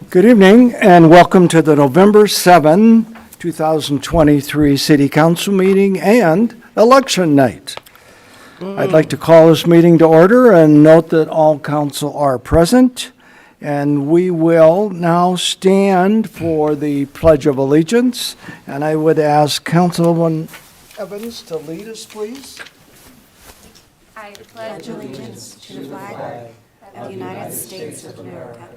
Good evening and welcome to the November 7, 2023 City Council meeting and election night. I'd like to call this meeting to order and note that all council are present. And we will now stand for the Pledge of Allegiance. And I would ask Councilman Evans to lead us, please. I pledge allegiance to the flag of the United States of America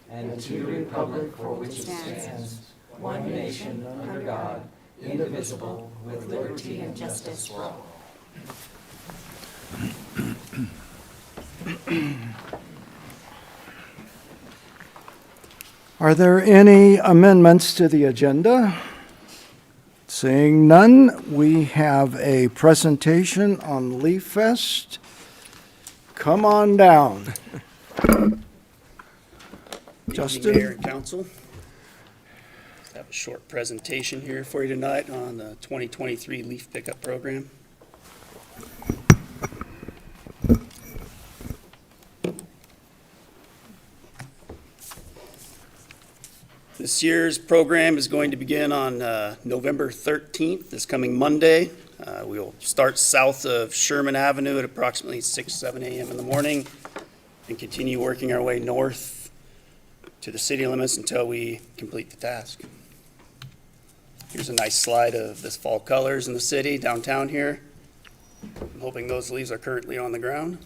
and to the republic for which it stands, one nation under God, indivisible, with liberty and justice for all. Are there any amendments to the agenda? Seeing none, we have a presentation on Leaf Fest. Come on down. Justin? Mayor and Council. I have a short presentation here for you tonight on the 2023 leaf pickup program. This year's program is going to begin on November 13th, this coming Monday. We will start south of Sherman Avenue at approximately 7 a.m. in the morning and continue working our way north to the city limits until we complete the task. Here's a nice slide of this fall colors in the city downtown here. I'm hoping those leaves are currently on the ground.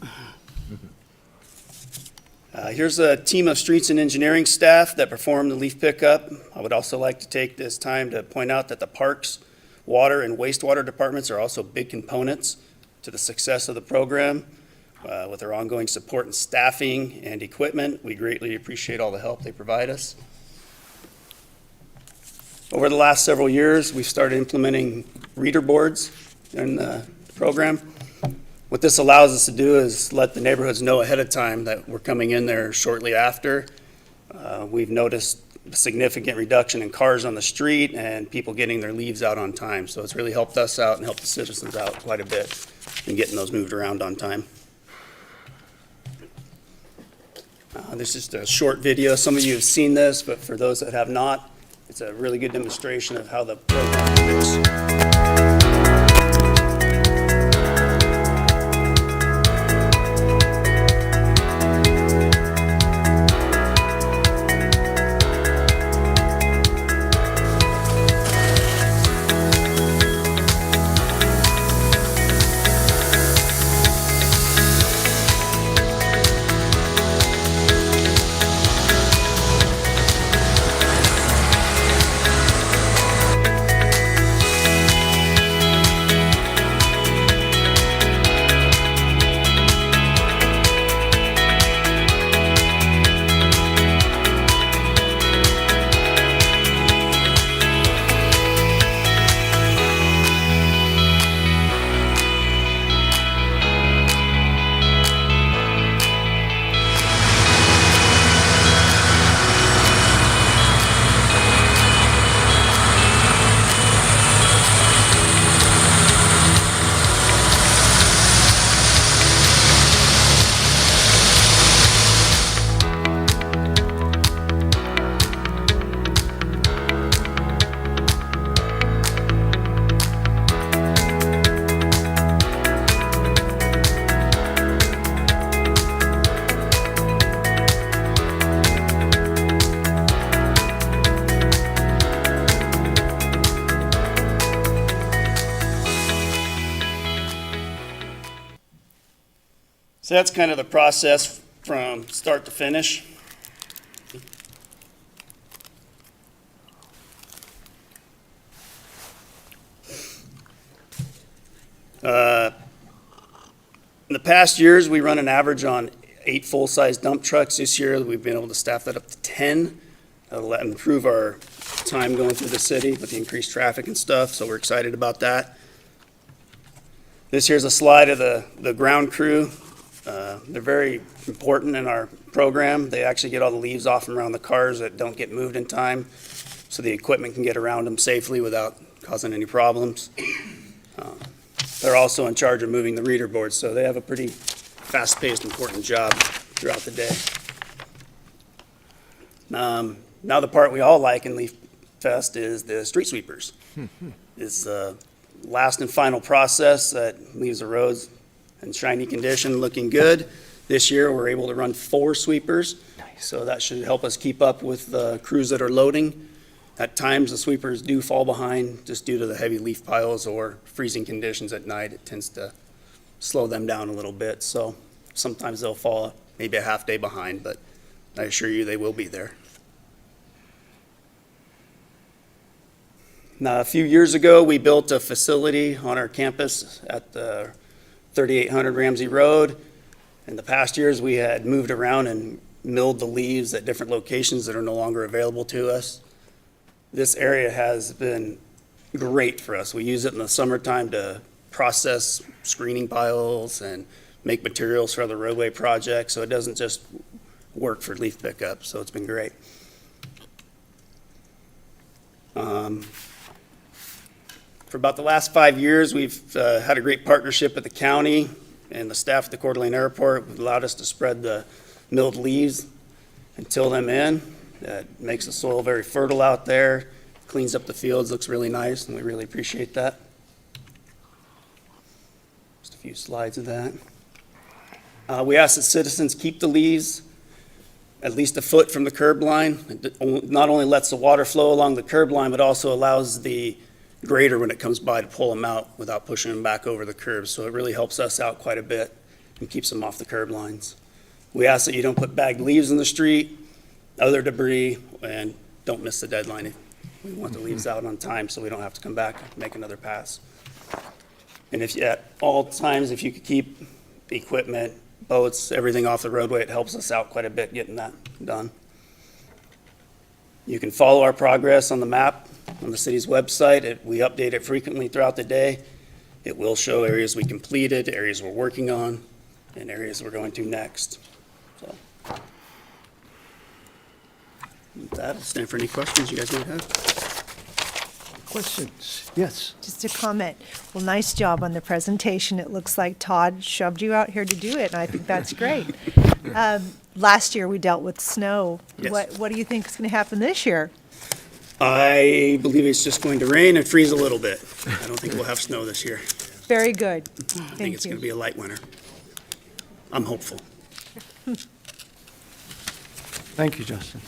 Here's a team of streets and engineering staff that performed the leaf pickup. I would also like to take this time to point out that the parks, water, and wastewater departments are also big components to the success of the program. With their ongoing support and staffing and equipment, we greatly appreciate all the help they provide us. Over the last several years, we've started implementing reader boards in the program. What this allows us to do is let the neighborhoods know ahead of time that we're coming in there shortly after. We've noticed a significant reduction in cars on the street and people getting their leaves out on time. So it's really helped us out and helped the citizens out quite a bit in getting those moved around on time. This is just a short video. Some of you have seen this, but for those that have not, it's a really good demonstration of how the program works. So that's kind of the process from start to finish. In the past years, we run an average on 8 full-size dump trucks. This year, we've been able to staff that up to 10. That'll improve our time going through the city with the increased traffic and stuff, so we're excited about that. This here's a slide of the ground crew. They're very important in our program. They actually get all the leaves off and around the cars that don't get moved in time, so the equipment can get around them safely without causing any problems. They're also in charge of moving the reader boards, so they have a pretty fast-paced, important job throughout the day. Now the part we all like in Leaf Fest is the street sweepers. It's the last and final process that leaves the roads in shiny condition, looking good. This year, we're able to run 4 sweepers, so that should help us keep up with the crews that are loading. At times, the sweepers do fall behind just due to the heavy leaf piles or freezing conditions at night. It tends to slow them down a little bit, so sometimes they'll fall maybe a half day behind, but I assure you they will be there. Now, a few years ago, we built a facility on our campus at the 3800 Ramsey Road. In the past years, we had moved around and milled the leaves at different locations that are no longer available to us. This area has been great for us. We use it in the summertime to process screening piles and make materials for other roadway projects, so it doesn't just work for leaf pickup, so it's been great. For about the last 5 years, we've had a great partnership with the county and the staff at the Coeur d'Alene Airport. It allowed us to spread the milled leaves and till them in. That makes the soil very fertile out there, cleans up the fields, looks really nice, and we really appreciate that. Just a few slides of that. We ask that citizens keep the leaves at least a foot from the curb line. It not only lets the water flow along the curb line, but also allows the grader when it comes by to pull them out without pushing them back over the curb. So it really helps us out quite a bit and keeps them off the curb lines. We ask that you don't put bagged leaves in the street, other debris, and don't miss the deadline. We want the leaves out on time so we don't have to come back and make another pass. And if at all times, if you could keep equipment, boats, everything off the roadway, it helps us out quite a bit getting that done. You can follow our progress on the map on the city's website. We update it frequently throughout the day. It will show areas we completed, areas we're working on, and areas we're going to next. So, with that, I'll stand for any questions you guys might have. Questions? Yes. Just a comment. Well, nice job on the presentation. It looks like Todd shoved you out here to do it, and I think that's great. Last year, we dealt with snow. Yes. What do you think is going to happen this year? I believe it's just going to rain and freeze a little bit. I don't think we'll have snow this year. Very good. I think Thank it's going to you. be a light winter. I'm hopeful. Thank you, Justin.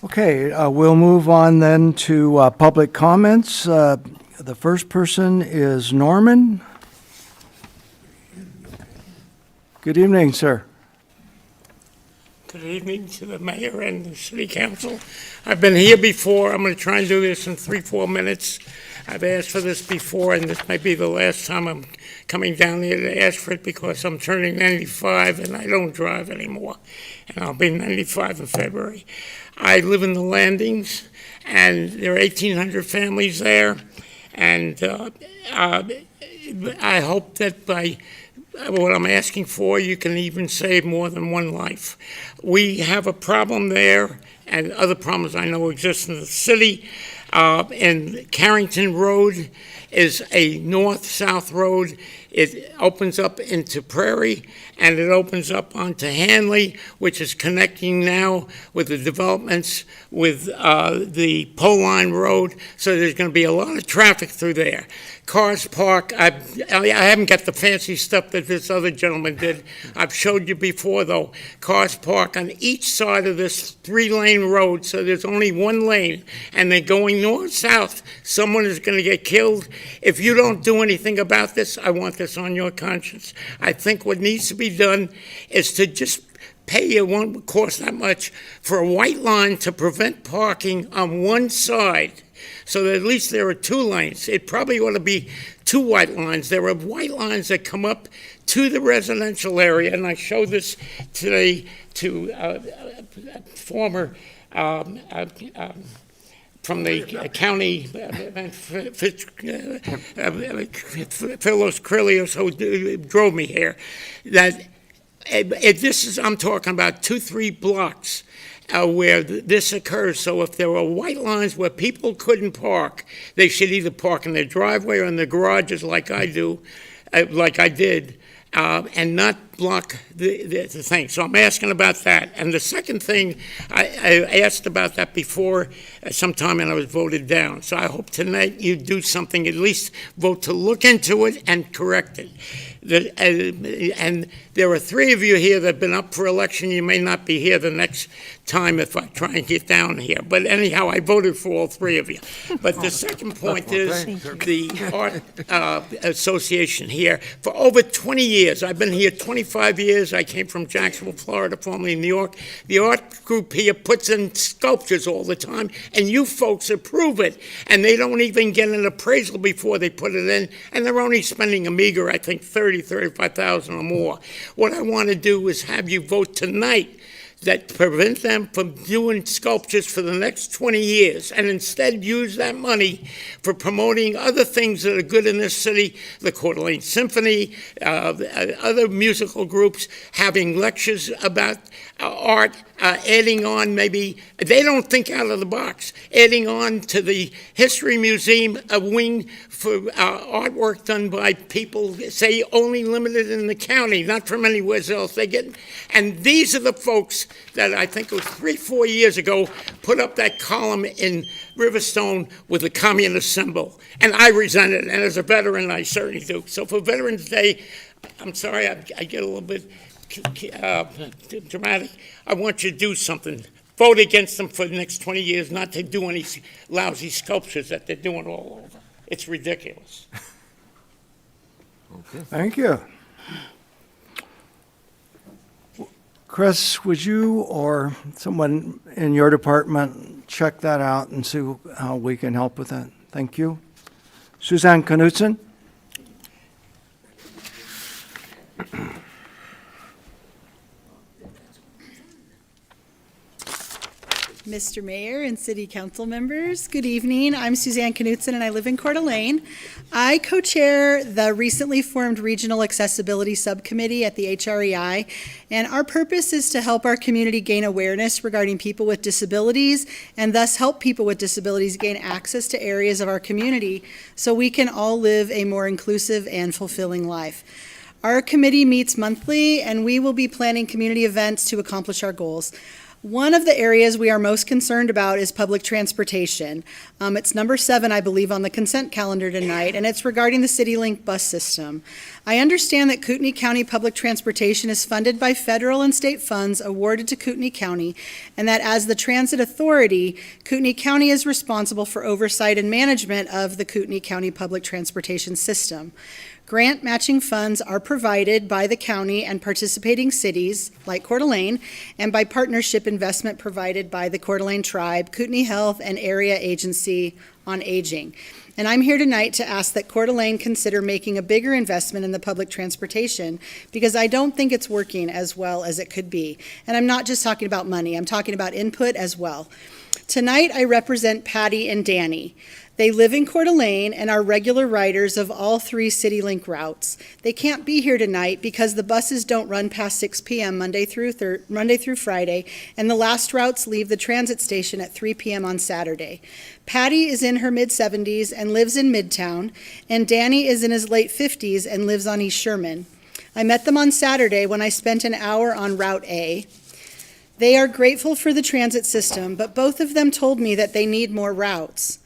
Okay, we'll move on then to public comments. The first person is Norman. Good evening, sir. Good evening to the mayor and the city council. I've been here before. I'm going to try and do this in 3-4 minutes. I've asked for this before, and this may be the last time I'm coming down here to ask for it because I'm turning 95 and I don't drive anymore. And I'll be 95 in February. I live in the Landings, and there are 1,800 families there. And I hope that by what I'm asking for, you can even save more than one life. We have a problem there, and other problems I know exist in the city. And Carrington Road is a north-south road. It opens up into Prairie, and it opens up onto Hanley, which is connecting now with the developments with the Pole Line Road. So there's going to be a lot of traffic through there. Cars park. I haven't got the fancy stuff that this other gentleman did. I've showed you before, though. Cars park on each side of this 3-lane road, so there's only one lane, and they're going north-south. Someone is going to get killed. If you don't do anything about this, I want this on your conscience. I think what needs to be done is to just pay, it won't cost that much, for a white line to prevent parking on one side, so that at least there are 2 lanes. It probably ought to be 2 white lines. There are white lines that come up to the residential area, and I showed this today to former from the county, Phyllis Krillius, who drove me here, that this is, I'm talking about 2-3 blocks where this occurs. So if there are white lines where people couldn't park, they should either park in their driveway or in their garages like I do, like I did. and not block the thing. So I'm asking about that. And the second thing, I asked about that before sometime, and I was voted down. So I hope tonight you do something, at least vote to look into it and correct it. And there are three of you here that have been up for election. You may not be here the next time if I try and get down here. But anyhow, I voted for all three of you. But the second point is the Art Association here. For over 20 years, I've been here 25 years. I came from Jacksonville, Florida, formerly New York. The art group here puts in sculptures all the time, and you folks approve it. And they don't even get an appraisal before they put it in, and they're only spending a meager, I think, $35,000 or more. What I want to do is have you vote tonight that prevent them from doing sculptures for the next 20 years, and instead use that money for promoting other things that are good in this city, the Coeur d'Alene Symphony, other musical groups, having lectures about art, adding on maybe, they don't think out of the box, adding on to the History Museum a wing for artwork done by people, say, only limited in the county, not from anywhere else they get. And these are the folks that I think it was 3-4 years ago put up that column in Riverstone with the communist symbol. And I resent it, and as a veteran, I certainly do. So for Veterans Day, I'm sorry I get a little bit dramatic. I want you to do something. Vote against them for the next 20 years, not to do any lousy sculptures that they're doing all over. It's ridiculous. Thank you. Chris, would you or someone in your department check that out and see how we can help with that? Thank you. Suzanne Knudsen? Mr. Mayor and City Council members, good evening. I'm Suzanne Knudsen and I live in Coeur d'Alene. I co-chair the recently formed Regional Accessibility Subcommittee at the HREI, and our purpose is to help our community gain awareness regarding people with disabilities and thus help people with disabilities gain access to areas of our community so we can all live a more inclusive and fulfilling life. Our committee meets monthly and we will be planning community events to accomplish our goals. One of the areas we are most concerned about is public transportation. It's number 7, I believe, on the consent calendar tonight, and it's regarding the CityLink bus system. I understand that Kootenai County Public Transportation is funded by federal and state funds awarded to Kootenai County, and that as the transit authority, Kootenai County is responsible for oversight and management of the Kootenai County Public Transportation system. Grant matching funds are provided by the county and participating cities like Coeur d'Alene, and by partnership investment provided by the Coeur d'Alene Tribe, Kootenai Health, and Area Agency on Aging. And I'm here tonight to ask that Coeur d'Alene consider making a bigger investment in the public transportation, because I don't think it's working as well as it could be. And I'm not just talking about money, I'm talking about input as well. Tonight I represent Patty and Danny. They live in Coeur d'Alene and are regular riders of all 3 CityLink routes. They can't be here tonight because the buses don't run past 6 p.m. Monday through Friday, and the last routes leave the transit station at 3 p.m. on Saturday. Patty is in her mid-70s and lives in Midtown, and Danny is in his late 50s and lives on East Sherman. I met them on Saturday when I spent an hour on Route A. They are grateful for the transit system, but both of them told me that they need more routes.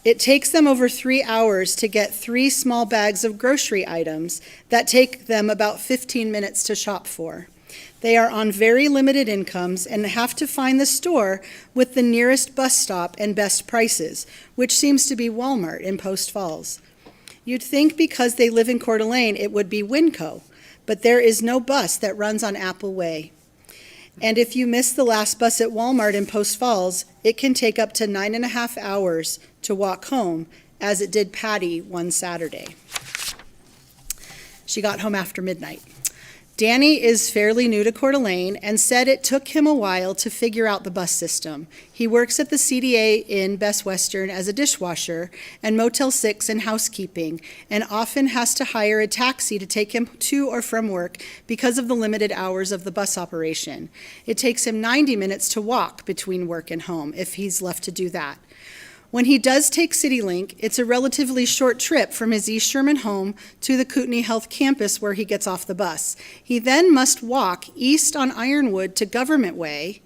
It takes them over 3 hours to get 3 small bags of grocery items that take them about 15 minutes to shop for. They are on very limited incomes and have to find the store with the nearest bus stop and best prices, which seems to be Walmart in Post Falls. You'd think because they live in Coeur d'Alene it would be Winco, but there is no bus that runs on Apple Way. And if you miss the last bus at Walmart in Post Falls, it can take up to 9.5 hours to walk home, as it did Patty one Saturday. She got home after midnight. Danny is fairly new to Coeur d'Alene and said it took him a while to figure out the bus system. He works at the CDA in Best Western as a dishwasher and Motel 6 in housekeeping, and often has to hire a taxi to take him to or from work because of the limited hours of the bus operation. It takes him 90 minutes to walk between work and home if he's left to do that. When he does take CityLink, it's a relatively short trip from his East Sherman home to the Kootenai Health campus where he gets off the bus. He then must walk east on Ironwood to Government Way,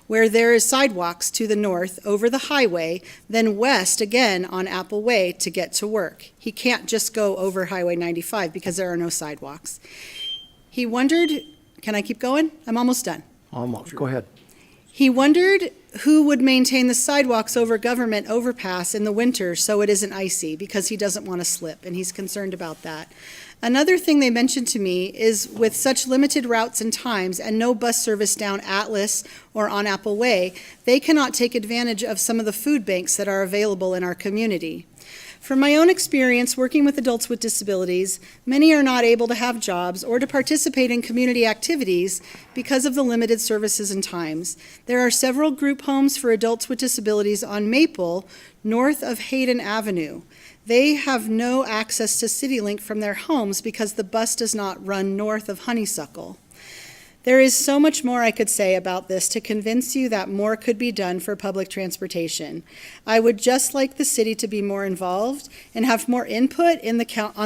where there is sidewalks to the north over the highway, then west again on Apple Way to get to work. He can't just go over Highway 95 because there are no sidewalks. He wondered, can I keep going? I'm almost done. Almost. Go ahead. He wondered who would maintain the sidewalks over Government Overpass in the winter so it isn't icy, because he doesn't want to slip, and he's concerned about that. Another thing they mentioned to me is with such limited routes and times and no bus service down Atlas or on Apple Way, they cannot take advantage of some of the food banks that are available in our community. From my own experience working with adults with disabilities, many are not able to have jobs or to participate in community activities because of the limited services and times. There are several group homes for adults with disabilities on Maple, north of Hayden Avenue. They have no access to CityLink from their homes because the bus does not run north of Honeysuckle. There is so much more I could say about this to convince you that more could be done for public transportation. I would just like the city to be more involved and have more input on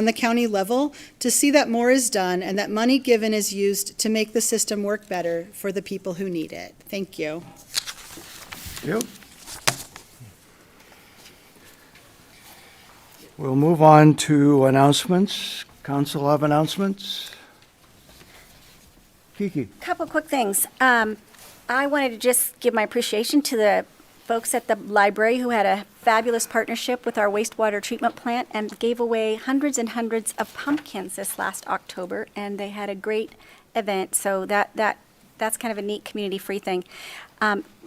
the county level to see that more is done and that money given is used to make the system work better for the people who need it. Thank you. Yep. We'll move on to announcements. Council have announcements? Kiki? Couple quick things. I wanted to just give my appreciation to the folks at the library who had a fabulous partnership with our wastewater treatment plant and gave away hundreds and hundreds of pumpkins this last October, and they had a great event. So that's kind of a neat community-free thing.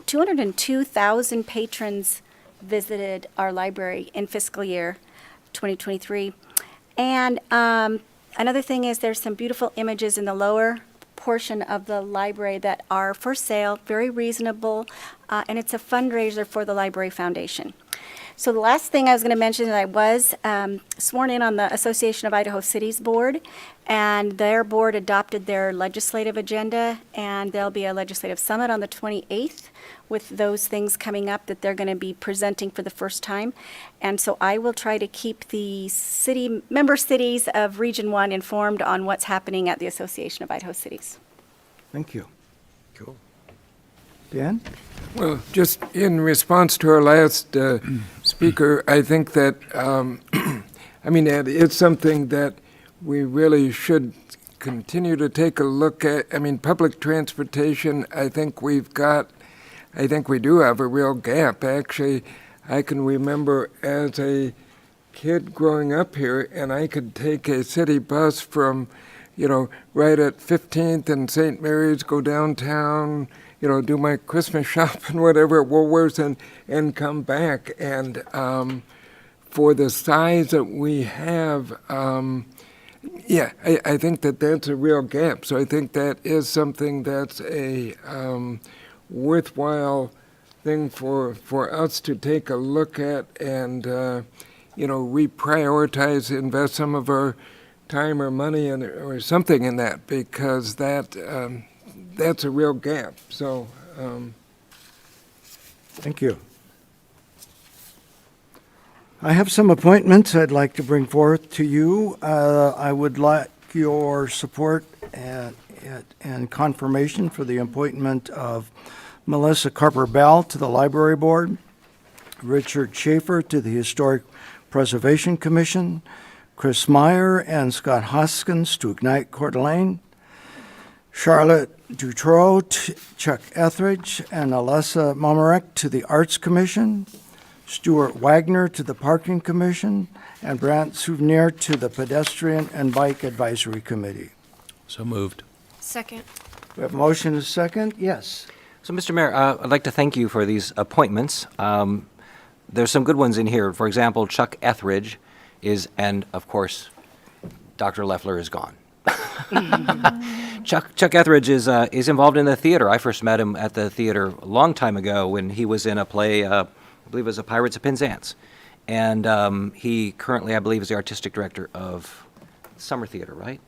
202,000 patrons visited our library in fiscal year 2023. And another thing is there's some beautiful images in the lower portion of the library that are for sale, very reasonable, and it's a fundraiser for the Library Foundation. So the last thing I was going to mention is I was sworn in on the Association of Idaho Cities Board, and their board adopted their legislative agenda, and there'll be a legislative summit on the 28th with those things coming up that they're going to be presenting for the first time. And so I will try to keep the member cities of Region 1 informed on what's happening at the Association of Idaho Cities. Thank you. Cool. Dan? Well, just in response to our last speaker, I think that, it's something that we really should continue to take a look at. Public transportation, I think we do have a real gap. Actually, I can remember as a kid growing up here, and I could take a city bus from, right at 15th and St. Mary's, go downtown, do my Christmas shopping, whatever at Woolworths, and come back. And for the size that we have, I think that's a real gap. So I think that is something that's a worthwhile thing for us to take a look at and, reprioritize, invest some of our time or money or something in that, because that's a real gap. So, Thank you. I have some appointments I'd like to bring forth to you. I would like your support and confirmation for the appointment of Melissa Carper-Bell to the Library Board, Richard Schaefer to the Historic Preservation Commission, Chris Meyer and Scott Hoskins to Ignite Coeur d'Alene, Charlotte Dutroux, Chuck Etheridge, and Alessa Momarek to the Arts Commission, Stuart Wagner to the Parking Commission, and Brant Souvenir to the Pedestrian and Bike Advisory Committee. So moved. Second. We have a motion and a second? Yes. So, Mr. Mayor, I'd like to thank you for these appointments. There's some good ones in here. For example, Chuck Etheridge and of course, Dr. Leffler is gone. Chuck Etheridge is involved in the theater. I first met him at the theater a long time ago when he was in a play, I believe it was a Pirates of Penzance. And he currently, I believe, is the artistic director of Summer Theater, right?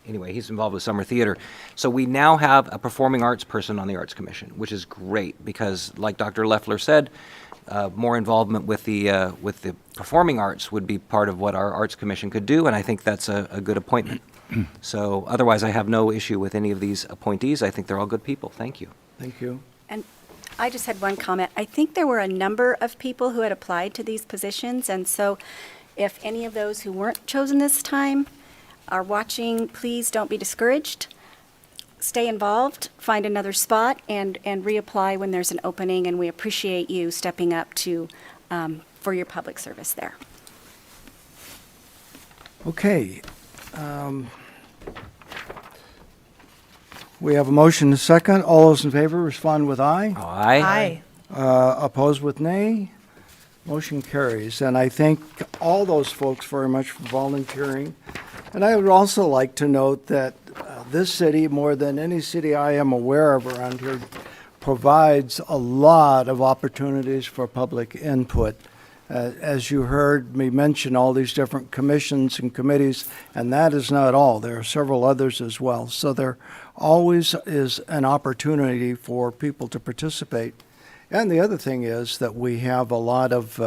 Anyway, he's involved with Summer Theater. So we now have a performing arts person on the Arts Commission, which is great because, like Dr. Leffler said, more involvement with the performing arts would be part of what our Arts Commission could do, and I think that's a good appointment. So otherwise, I have no issue with any of these appointees. I think they're all good people. Thank you. Thank you. And I just had one comment. I think there were a number of people who had applied to these positions, and so if any of those who weren't chosen this time are watching, please don't be discouraged. Stay involved, find another spot, and reapply when there's an opening, and we appreciate you stepping up to, for your public service there. Okay. We have a motion and a second. All those in favor respond with aye. Aye. Opposed with nay. Motion carries. And I thank all those folks very much for volunteering. And I would also like to note that this city, more than any city I am aware of around here, provides a lot of opportunities for public input. As you heard me mention all these different commissions and committees, and that is not all. There are several others as well. So there always is an opportunity for people to participate. And the other thing is that we have a lot of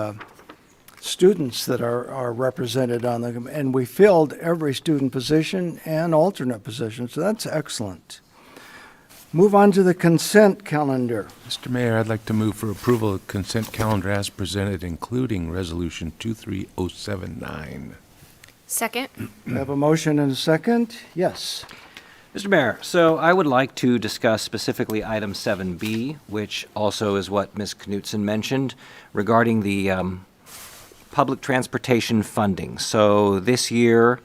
students that are represented on them, and we filled every student position and alternate position, so that's excellent. Move on to the consent calendar. Mr. Mayor, I'd like to move for approval of consent calendar as presented, including Resolution 23079. Second. We have a motion and a second. Yes. Mr. Mayor, so I would like to discuss specifically item 7B, which also is what Ms. Knutson mentioned regarding the public transportation funding. So this year,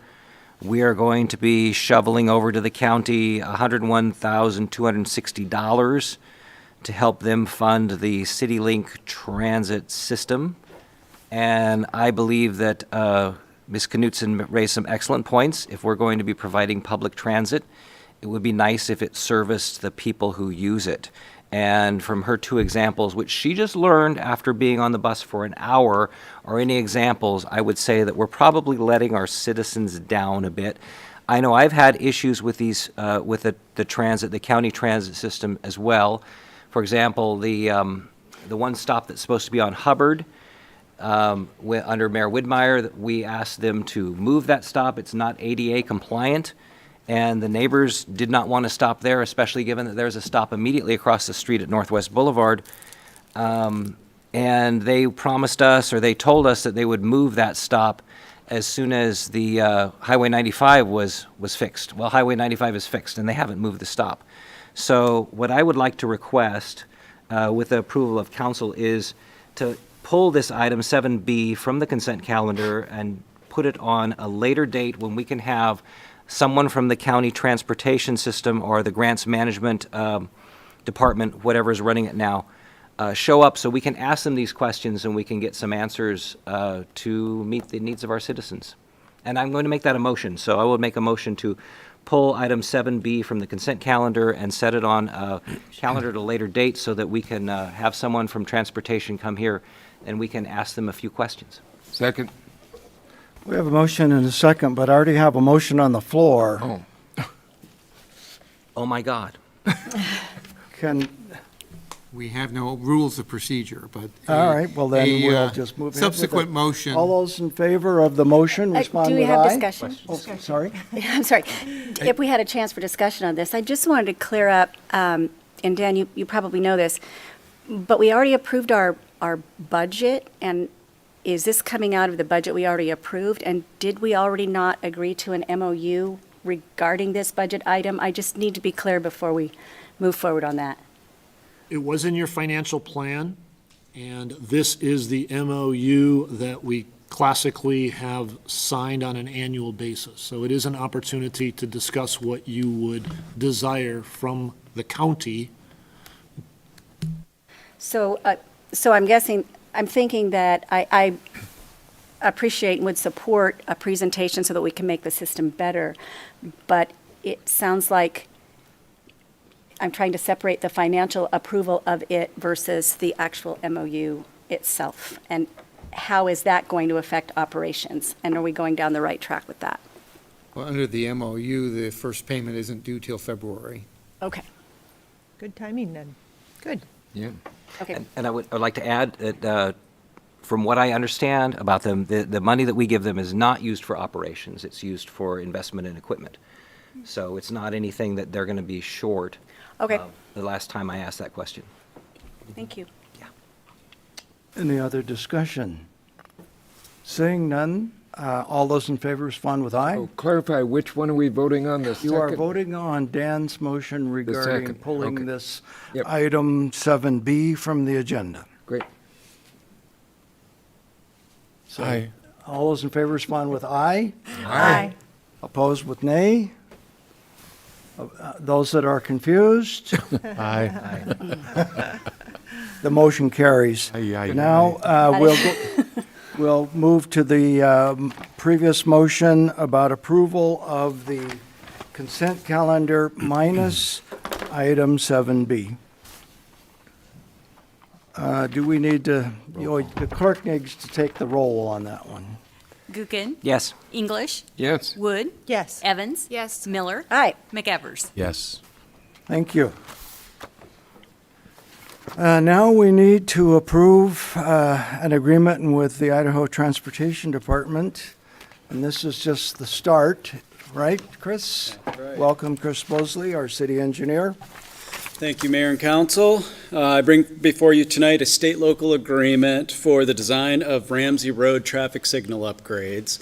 we are going to be shoveling over to the county $101,260 to help them fund the CityLink transit system. And I believe that Ms. Knutson raised some excellent points. If we're going to be providing public transit, it would be nice if it serviced the people who use it. And from her two examples, which she just learned after being on the bus for an hour, or any examples, I would say that we're probably letting our citizens down a bit. I know I've had issues with these, with the transit, the county transit system as well. For example, the one stop that's supposed to be on Hubbard, under Mayor Widmeyer, we asked them to move that stop. It's not ADA compliant. And the neighbors did not want to stop there, especially given that there's a stop immediately across the street at Northwest Boulevard. And they promised us, or they told us, that they would move that stop as soon as the Highway 95 was fixed. Well, Highway 95 is fixed, and they haven't moved the stop. So what I would like to request, with the approval of council, is to pull this item 7B from the consent calendar and put it on a later date when we can have someone from the county transportation system or the grants management department, whatever is running it now, show up so we can ask them these questions and we can get some answers to meet the needs of our citizens. And I'm going to make that a motion. So I will make a motion to pull item 7B from the consent calendar and set it on a calendar at a later date so that we can have someone from transportation come here and we can ask them a few questions. Second. We have a motion and a second, but I already have a motion on the floor. Oh. Oh, my God. Can, We have no rules of procedure, but. all right, well then a, we'll just move ahead with it. Subsequent motion. All those in favor of the motion, respond Do with we aye. have discussion? Oh, sorry. I'm sorry. If we had a chance for discussion on this, I just wanted to clear up, and Dan, you probably know this, but we already approved our budget, and is this coming out of the budget we already approved? And did we already not agree to an MOU regarding this budget item? I just need to be clear before we move forward on that. It was in your financial plan, and this is the MOU that we classically have signed on an annual basis. So it is an opportunity to discuss what you would desire from the county. So I'm thinking that I appreciate and would support a presentation so that we can make the system better, but it sounds like I'm trying to separate the financial approval of it versus the actual MOU itself. And how is that going to affect operations? And are we going down the right track with that? Well, under the MOU, the first payment isn't due till February. Okay. Good timing then. Good. Yeah. Okay. And I'd like to add that, from what I understand about them, the money that we give them is not used for operations. It's used for investment in equipment. So it's not anything that they're going to be short. Okay. The last time I asked that question. Thank you. Any other discussion? Seeing none, all those in favor respond with aye. Oh, clarify, which one are we voting on, the second? You are voting on Dan's motion regarding second, pulling okay. this Yep. item 7B from the agenda. Great. So, Aye. all those in favor respond with aye. Aye. Opposed with nay. Those that are confused, Aye. the motion carries. Aye, aye, Now, we'll move to the previous motion about approval of the consent calendar minus item 7B. Do we need to, the clerk needs to take the roll on that one. Gookin. Yes. English. Yes. Wood. Yes. Evans. Yes. Miller. Aye. McEvers. Yes. Thank you. Now we need to approve an agreement with the Idaho Transportation Department, and this is just the start, right, Chris? Welcome, Chris Bosley, our city engineer. Thank you, Mayor and Council. I bring before you tonight a state-local agreement for the design of Ramsey Road traffic signal upgrades.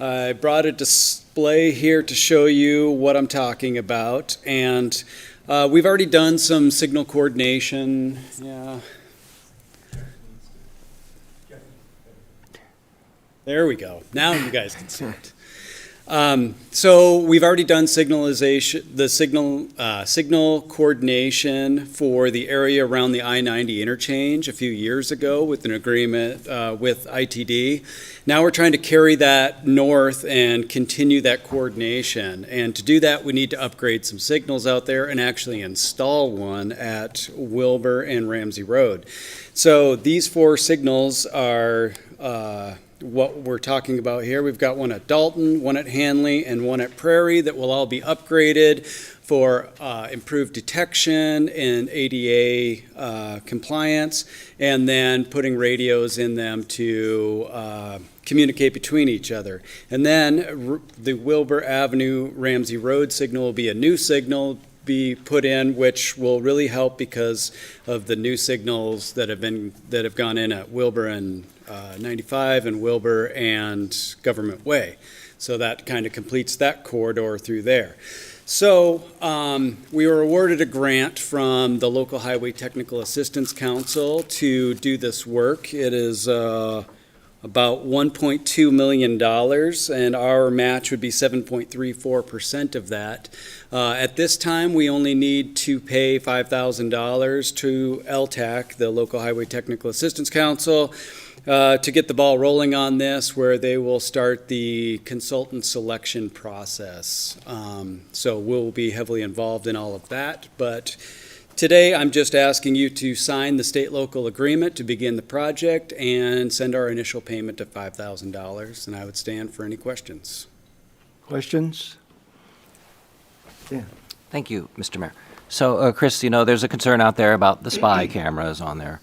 I brought a display here to show you what I'm talking about, and we've already done some signal coordination. Yeah. There we go. Now you guys can see it. So we've already done signal coordination for the area around the I-90 interchange a few years ago with an agreement with ITD. Now we're trying to carry that north and continue that coordination. And to do that, we need to upgrade some signals out there and actually install one at Wilbur and Ramsey Road. So these 4 signals are what we're talking about here. We've got one at Dalton, one at Hanley, and one at Prairie that will all be upgraded for improved detection and ADA compliance, and then putting radios in them to communicate between each other. And then the Wilbur Avenue Ramsey Road signal will be a new signal be put in, which will really help because of the new signals that have gone in at Wilbur and 95 and Wilbur and Government Way. So that kind of completes that corridor through there. So we were awarded a grant from the local Highway Technical Assistance Council to do this work. It is about $1.2 million, and our match would be 7.34% of that. At this time, we only need to pay $5,000 to LTAC, the Local Highway Technical Assistance Council, to get the ball rolling on this, where they will start the consultant selection process. So we'll be heavily involved in all of that, but today, I'm just asking you to sign the state-local agreement to begin the project and send our initial payment of $5,000, and I would stand for any questions. Questions? Yeah. Thank you, Mr. Mayor. So, Chris, there's a concern out there about the spy cameras on there.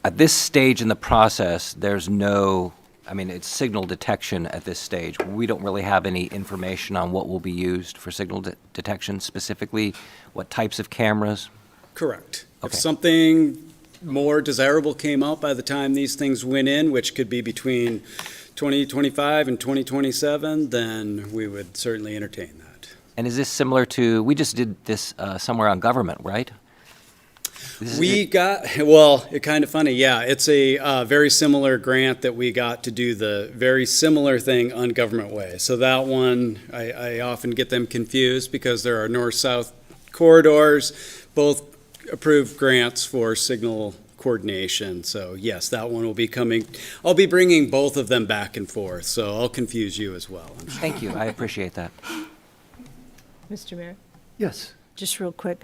At this stage in the process, there's it's signal detection at this stage. We don't really have any information on what will be used for signal detection, specifically what types of cameras. Correct. Okay. If something more desirable came out by the time these things went in, which could be between 2025 and 2027, then we would certainly entertain that. And is this similar to, we just did this somewhere on government, right? It's kind of funny, yeah. It's a very similar grant that we got to do the very similar thing on Government Way. So that one, I often get them confused because there are north-south corridors, both approved grants for signal coordination. So yes, that one will be coming. I'll be bringing both of them back and forth, so I'll confuse you as well. I'm sure. Thank you, I appreciate that. Mr. Mayor? Yes. Just real quick.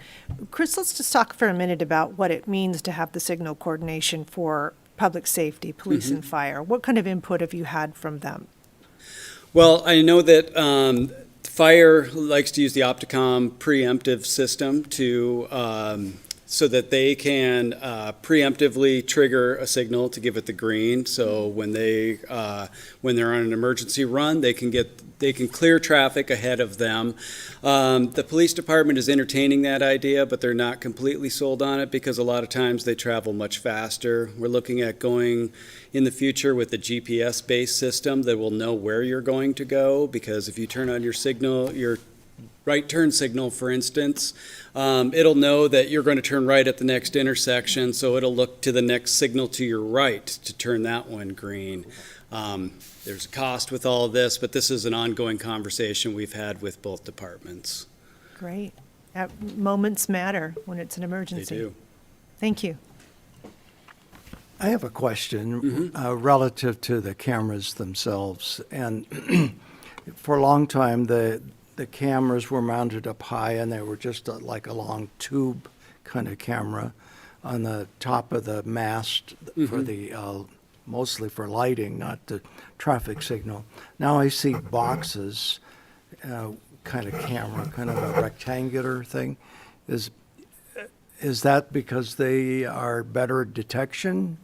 Chris, let's just talk for a minute about what it means to have the signal coordination for public safety, police and fire. What kind of input have you had from them? Well, I know that fire likes to use the Opticom preemptive system to so that they can preemptively trigger a signal to give it the green. So when they're on an emergency run, they can clear traffic ahead of them. The police department is entertaining that idea, but they're not completely sold on it because a lot of times they travel much faster. We're looking at going in the future with a GPS-based system that will know where you're going to go, because if you turn on your signal, your right turn signal, for instance, it'll know that you're going to turn right at the next intersection, so it'll look to the next signal to your right to turn that one green. There's a cost with all of this, but this is an ongoing conversation we've had with both departments. Great. Moments matter when it's an They emergency. do. Thank you. I have a question relative to the cameras themselves. And for a long time, the cameras were mounted up high, and they were just like a long tube kind of camera on the top of the mast for the mostly for lighting, not the traffic signal. Now I see boxes, kind of camera, kind of a rectangular thing. Is that because they are better detection?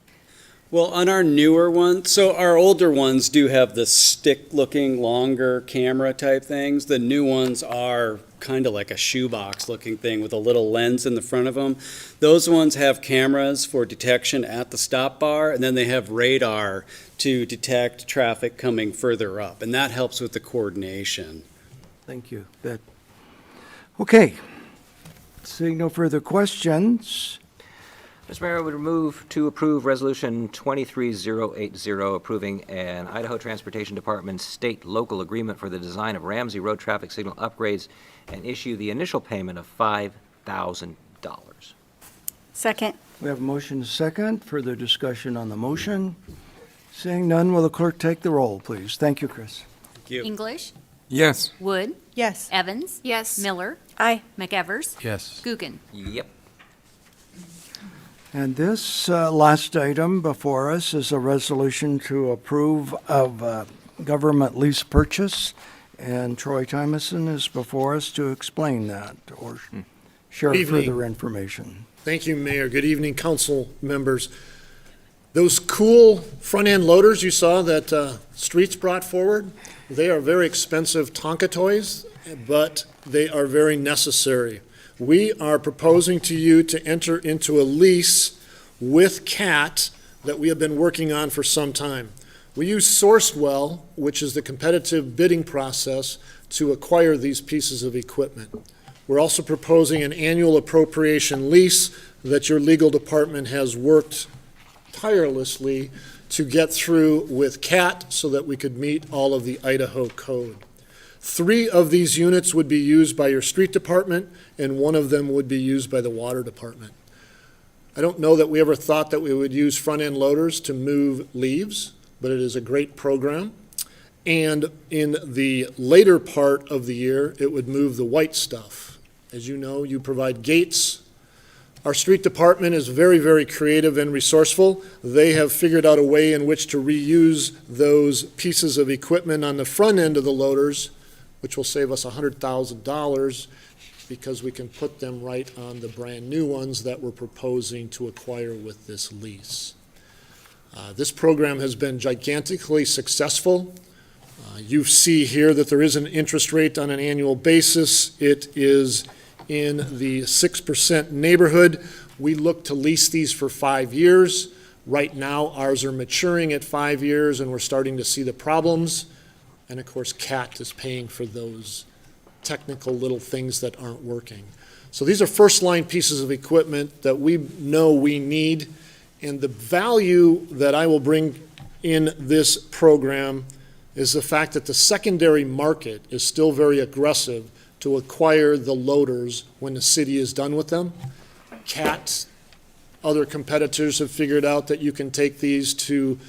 Well, on our newer ones, so our older ones do have the stick-looking, longer camera type things. The new ones are kind of like a shoebox-looking thing with a little lens in the front of them. Those ones have cameras for detection at the stop bar, and then they have radar to detect traffic coming further up, and that helps with the coordination. Thank you. Okay. Seeing no further questions, Mr. Mayor, I would move to approve Resolution 23080, approving an Idaho Transportation Department state-local agreement for the design of Ramsey Road traffic signal upgrades and issue the initial payment of $5,000. Second. we have a motion and a second. Further discussion on the motion. Seeing none, will the clerk take the roll, please? Thank you, Chris. Thank you. English, Yes. Wood, Yes. Evans. Yes. Miller, Aye. McEvers, Yes. Googan. Yep. And this last item before us is a resolution to approve of government lease purchase. And Troy Tymason is before us to explain that or share Good evening. further information. Thank you, Mayor. Good evening, council members. Those cool front-end loaders you saw that Streets brought forward, they are very expensive Tonka toys, but they are very necessary. We are proposing to you to enter into a lease with CAT that we have been working on for some time. We use Sourcewell, which is the competitive bidding process, to acquire these pieces of equipment. We're also proposing an annual appropriation lease that your legal department has worked tirelessly to get through with CAT so that we could meet all of the Idaho code. 3 of these units would be used by your street department, and 1 of them would be used by the water department. I don't know that we ever thought that we would use front-end loaders to move leaves, but it is a great program. And in the later part of the year, it would move the white stuff. As you know, you provide gates. Our street department is very, very creative and resourceful. They have figured out a way in which to reuse those pieces of equipment on the front end of the loaders, which will save us $100,000 because we can put them right on the brand-new ones that we're proposing to acquire with this lease. This program has been gigantically successful. You see here that there is an interest rate on an annual basis. It is in the 6% neighborhood. We look to lease these for 5 years. Right now, ours are maturing at 5 years, and we're starting to see the problems. And of course, CAT is paying for those technical little things that aren't working. So these are first-line pieces of equipment that we know we need. And the value that I will bring in this program is the fact that the secondary market is still very aggressive to acquire the loaders when the city is done with them. CAT, other competitors have figured out that you can take these to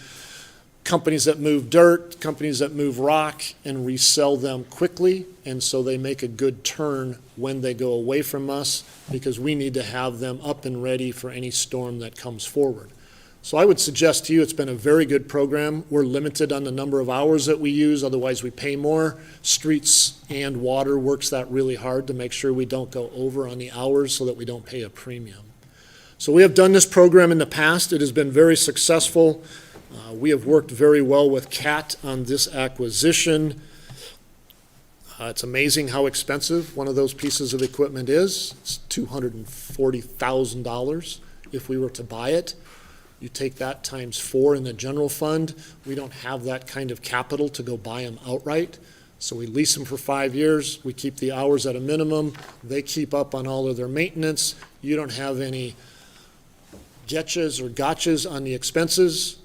companies that move dirt, companies that move rock, and resell them quickly, and so they make a good turn when they go away from us because we need to have them up and ready for any storm that comes forward. So I would suggest to you it's been a very good program. We're limited on the number of hours that we use, otherwise we pay more. Streets and Water works that really hard to make sure we don't go over on the hours so that we don't pay a premium. So we have done this program in the past. It has been very successful. We have worked very well with CAT on this acquisition. It's amazing how expensive one of those pieces of equipment is. It's $240,000 if we were to buy it. You take that times 4 in the general fund. We don't have that kind of capital to go buy them outright. So we lease them for 5 years. We keep the hours at a minimum. They keep up on all of their maintenance. You don't have any getchas or gotchas on the expenses.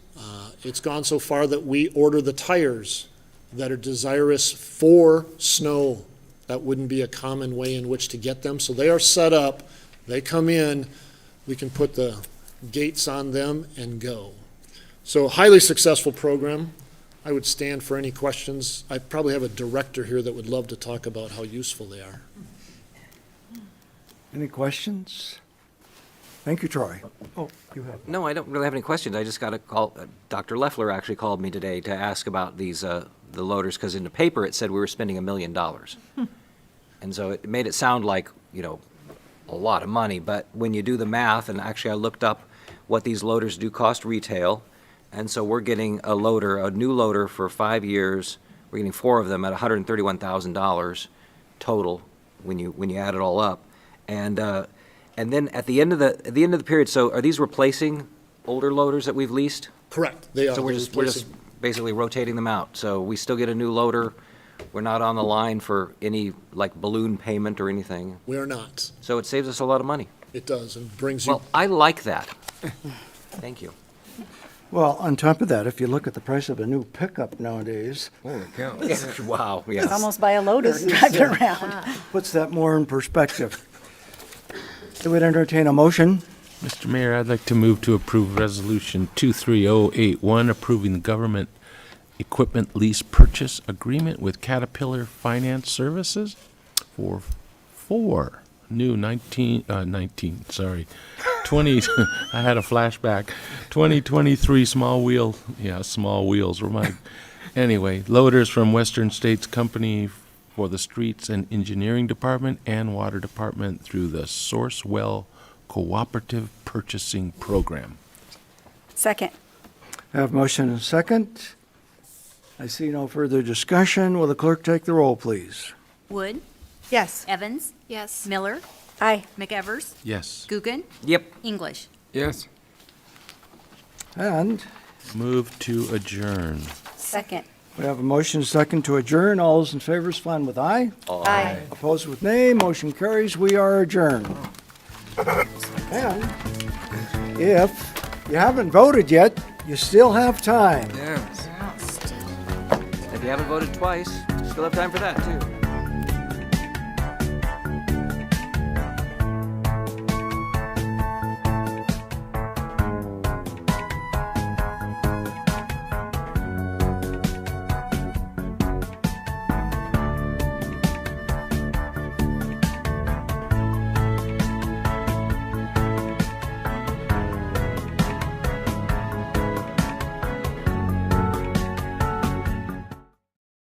It's gone so far that we order the tires that are desirous for snow. That wouldn't be a common way in which to get them. So they are set up. They come in. We can put the gates on them and go. So highly successful program. I would stand for any questions. I probably have a director here that would love to talk about how useful they are. Any questions? Thank you, Troy. Oh, you have. No, I don't really have any questions. I just got a call. Dr. Leffler actually called me today to ask about these, the loaders, because in the paper it said we were spending $1 million. And so it made it sound like, you know, a lot of money, but when you do the math, and actually I looked up what these loaders do cost retail, and so we're getting a loader, a new loader for 5 years, we're getting 4 of them at $131,000 total when you add it all up. And then at the end of the period, so are these replacing older loaders that we've leased? Correct. They are. So we're just basically rotating them out. So we still get a new loader. We're not on the line for any like balloon payment or anything. We are not. So it saves us a lot of money. It does, and brings you. Well, I like that. Thank you. Well, on top of that, if you look at the price of a new pickup nowadays, Holy cow. Wow, It's yes. almost by a loader driving around. puts that more in perspective. I would entertain a motion. Mr. Mayor, I'd like to move to approve Resolution 23081, approving the government equipment lease purchase agreement with Caterpillar Finance Services for 4 new 20, I had a flashback, 2023 small wheels were my, anyway, loaders from Western States Company for the Streets and Engineering Department and Water Department through the Sourcewell Cooperative Purchasing Program. Second. I have motion and second. I see no further discussion. Will the clerk take the roll, please? Wood, Yes. Evans, Yes. Miller, Aye. McEvers, Yes. Guggen, Yep. English. Yes. And Move to adjourn. Second. we have a motion and second to adjourn. All those in favor, respond with aye. Aye. Opposed with nay. Motion carries. We are adjourned. And if you haven't voted yet, you still have time. Yes. If you haven't voted twice, still have time for that, too.